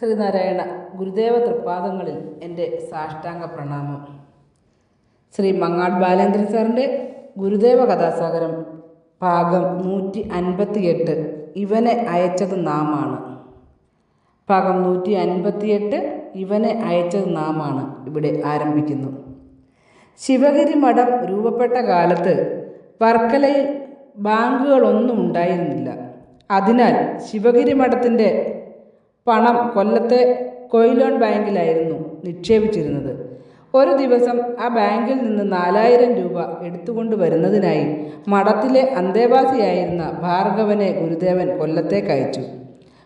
ശ്രീനാരായണ ഗുരുദേവ തൃപ്പാദങ്ങളിൽ എൻ്റെ സാഷ്ടാംഗ പ്രണാമം. ശ്രീ മങ്ങാട് ബാലേന്ദ്രൻ സാറിൻ്റെ ഗുരുദേവ കഥാസാഗരം ഭാഗം 158 ഇവനെ അയച്ചത് നാമാണ്. ഭാഗം 158 ഇവനെ അയച്ചത് നാമാണ് ഇവിടെ ആരംഭിക്കുന്നു. ശിവഗിരി മഠം രൂപപ്പെട്ട കാലത്ത് വർക്കലയിൽ ബാങ്കുകളൊന്നും ഉണ്ടായിരുന്നില്ല. അതിനാൽ ശിവഗിരി മഠത്തിൻ്റെ പണം കൊല്ലത്തെ കൊയിലോൺ ബാങ്കിലായിരുന്നു നിക്ഷേപിച്ചിരുന്നത്. ഒരു ദിവസം ആ ബാങ്കിൽ നിന്ന് 4000 രൂപ എടുത്തുകൊണ്ട് വരുന്നതിനായി മഠത്തിലെ അന്തേവാസിയായിരുന്ന ഭാർഗവനെ ഗുരുദേവൻ കൊല്ലത്തേക്ക് അയച്ചു.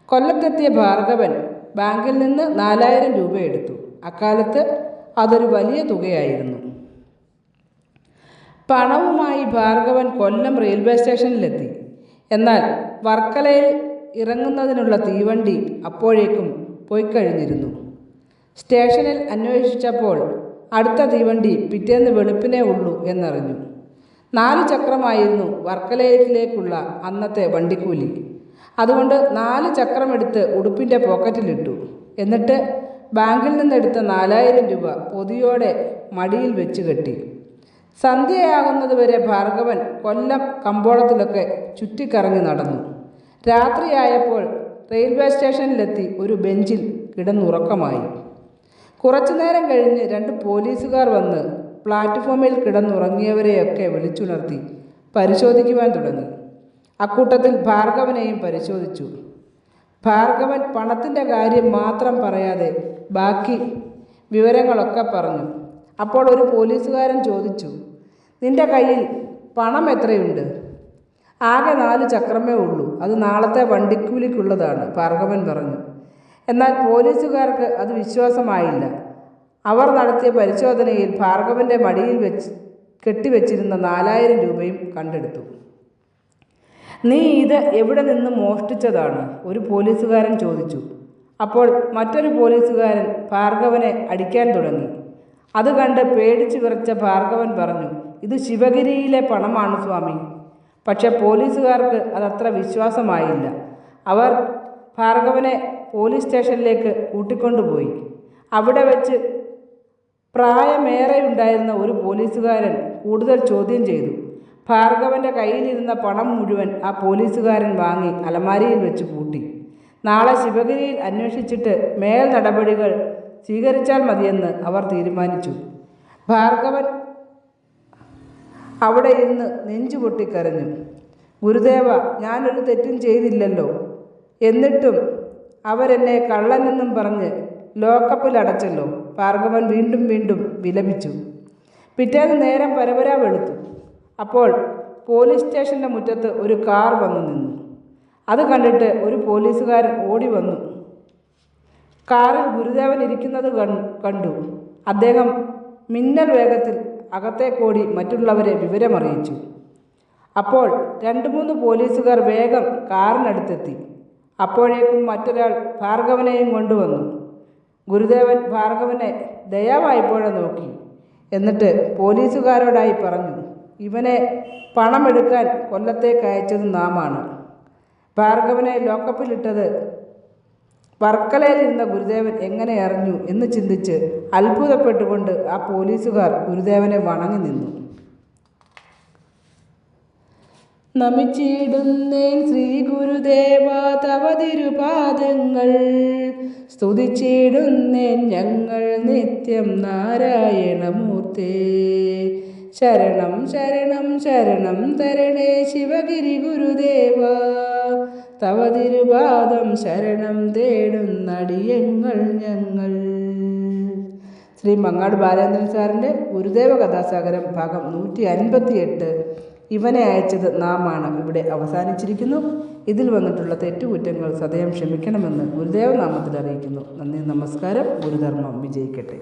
കൊല്ലത്തെത്തിയ ഭാർഗവൻ ബാങ്കിൽ നിന്ന് 4000 രൂപ എടുത്തു. അക്കാലത്ത് അതൊരു വലിയ തുകയായിരുന്നു. പണവുമായി ഭാർഗവൻ കൊല്ലം റെയിൽവേ സ്റ്റേഷനിലെത്തി. എന്നാൽ വർക്കലയിൽ ഇറങ്ങുന്നതിനുള്ള തീവണ്ടി അപ്പോഴേക്കും പോയിക്കഴിഞ്ഞിരുന്നു. സ്റ്റേഷനിൽ അന്വേഷിച്ചപ്പോൾ അടുത്ത തീവണ്ടി പിറ്റേന്ന് വെളുപ്പിനേ ഉള്ളൂ എന്നറിഞ്ഞു. 4 ചക്രമായിരുന്നു വർക്കലയിലേക്കുള്ള അന്നത്തെ വണ്ടിക്കൂലി. അതുകൊണ്ട് 4 ചക്രമെടുത്ത് ഉടുപ്പിൻ്റെ പോക്കറ്റിലിട്ടു. എന്നിട്ട് ബാങ്കിൽ നിന്നെടുത്ത 4000 രൂപ പൊതിയോടെ മടിയിൽ വെച്ച് കെട്ടി. സന്ധ്യയാകുന്നതുവരെ ഭാർഗവൻ കൊല്ലം കമ്പോളത്തിലൊക്കെ ചുറ്റിക്കറങ്ങി നടന്നു. രാത്രിയായപ്പോൾ റെയിൽവേ സ്റ്റേഷനിലെത്തി ഒരു ബെഞ്ചിൽ കിടന്നുറക്കമായി. കുറച്ചുനേരം കഴിഞ്ഞ് 2 പോലീസുകാർ വന്ന് പ്ലാറ്റ്ഫോമിൽ കിടന്നുറങ്ങിയവരെയൊക്കെ വിളിച്ചുണർത്തി പരിശോധിക്കുവാൻ തുടങ്ങി. അക്കൂട്ടത്തിൽ ഭാർഗവനെയും പരിശോധിച്ചു. ഭാർഗവൻ പണത്തിൻ്റെ കാര്യം മാത്രം പറയാതെ ബാക്കി വിവരങ്ങളൊക്കെ പറഞ്ഞു. അപ്പോൾ ഒരു പോലീസുകാരൻ ചോദിച്ചു, നിന്റെ കയ്യിൽ പണം എത്രയുണ്ട്? ആകെ 4 ചക്രമേ ഉള്ളൂ, അത് നാളത്തെ വണ്ടിക്കൂലിക്കുള്ളതാണ്, ഭാർഗവൻ പറഞ്ഞു. എന്നാൽ പോലീസുകാർക്ക് അത് വിശ്വാസമായില്ല. അവർ നടത്തിയ പരിശോധനയിൽ ഭാർഗവൻ്റെ മടിയിൽ കെട്ടിവെച്ചിരുന്ന 4000 രൂപയും കണ്ടെടുത്തു. നീ ഇത് എവിടെ നിന്ന് മോഷ്ടിച്ചതാണ്? ഒരു പോലീസുകാരൻ ചോദിച്ചു. അപ്പോൾ മറ്റൊരു പോലീസുകാരൻ ഭാർഗവനെ അടിക്കാൻ തുടങ്ങി. അത് കണ്ട് പേടിച്ചു വിറച്ച ഭാർഗവൻ പറഞ്ഞു, ഇത് ശിവഗിരിയിലെ പണമാണ് സ്വാമി. പക്ഷെ പോലീസുകാർക്ക് അതത്ര വിശ്വാസമായില്ല. അവർ ഭാർഗവനെ പോലീസ് സ്റ്റേഷനിലേക്ക് കൂട്ടിക്കൊണ്ടുപോയി. അവിടെ വെച്ച് പ്രായമേറെയുണ്ടായിരുന്ന ഒരു പോലീസുകാരൻ കൂടുതൽ ചോദ്യം ചെയ്തു. ഭാർഗവൻ്റെ കയ്യിലിരുന്ന പണം മുഴുവൻ ആ പോലീസുകാരൻ വാങ്ങി അലമാരിയിൽ വെച്ച് പൂട്ടി. നാളെ ശിവഗിരിയിൽ അന്വേഷിച്ചിട്ട് മേൽ നടപടികൾ സ്വീകരിച്ചാൽ മതിയെന്ന് അവർ തീരുമാനിച്ചു. ഭാർഗവൻ അവിടെ ഇരുന്ന് നെഞ്ചുപൊട്ടിക്കരഞ്ഞു. ഗുരുദേവ, ഞാനൊരു തെറ്റും ചെയ്തില്ലല്ലോ. എന്നിട്ടും അവരെന്നെ കള്ളനെന്നും പറഞ്ഞ് ലോക്കപ്പിലടച്ചല്ലോ. ഭാർഗവൻ വീണ്ടും വീണ്ടും വിലപിച്ചു. പിറ്റേന്ന് നേരം പരപരാ വെളുത്തു. അപ്പോൾ പോലീസ് സ്റ്റേഷൻ്റെ മുറ്റത്ത് ഒരു കാർ വന്നു നിന്നു. അത് കണ്ടിട്ട് ഒരു പോലീസുകാരൻ ഓടി വന്നു. കാറിൽ ഗുരുദേവൻ ഇരിക്കുന്നത് കണ്ടു. അദ്ദേഹം മിന്നൽ വേഗത്തിൽ അകത്തേക്കോടി മറ്റുള്ളവരെ വിവരമറിയിച്ചു. അപ്പോൾ 2-3 പോലീസുകാർ വേഗം കാറിനടുത്തെത്തി. അപ്പോഴേക്കും മറ്റൊരാൾ ഭാർഗവനെയും കൊണ്ടുവന്നു. ഗുരുദേവൻ ഭാർഗവനെ ദയാവായ്പോടെ നോക്കി. എന്നിട്ട് പോലീസുകാരോടായി പറഞ്ഞു, ഇവനെ പണമെടുക്കാൻ കൊല്ലത്തേക്ക് അയച്ചത് നാമാണ്. ഭാർഗവനെ ലോക്കപ്പിലിട്ടത് വർക്കലയിലിരുന്ന ഗുരുദേവൻ എങ്ങനെ അറിഞ്ഞു എന്ന് ചിന്തിച്ച് അത്ഭുതപ്പെട്ടുകൊണ്ട് ആ പോലീസുകാർ ഗുരുദേവനെ വണങ്ങി നിന്നു. നമിച്ചിടുന്നേൻ ശ്രീ ഗുരുദേവ തവ തിരുപാദങ്ങൾ, സ്തുതിച്ചിടുന്നേൻ ഞങ്ങൾ നിത്യം നാരായണമൂർത്തേ. ശരണം ശരണം ശരണം തരണേ ശിവഗിരി ഗുരുദേവ, തവ തിരുപാദം ശരണം തേടുന്നടിയങ്ങൾ ഞങ്ങൾ. ശ്രീ മങ്ങാട് ബാലേന്ദ്രൻ സാറിൻ്റെ ഗുരുദേവ കഥാസാഗരം ഭാഗം 158 ഇവനെ അയച്ചത് നാമാണ് ഇവിടെ അവസാനിച്ചിരിക്കുന്നു. ഇതിൽ വന്നിട്ടുള്ള തെറ്റുകുറ്റങ്ങൾ സദയം ക്ഷമിക്കണമെന്ന് ഗുരുദേവ നാമത്തിൽ അറിയിക്കുന്നു. നന്ദി, നമസ്കാരം. ഗുരുധർമ്മം വിജയിക്കട്ടെ.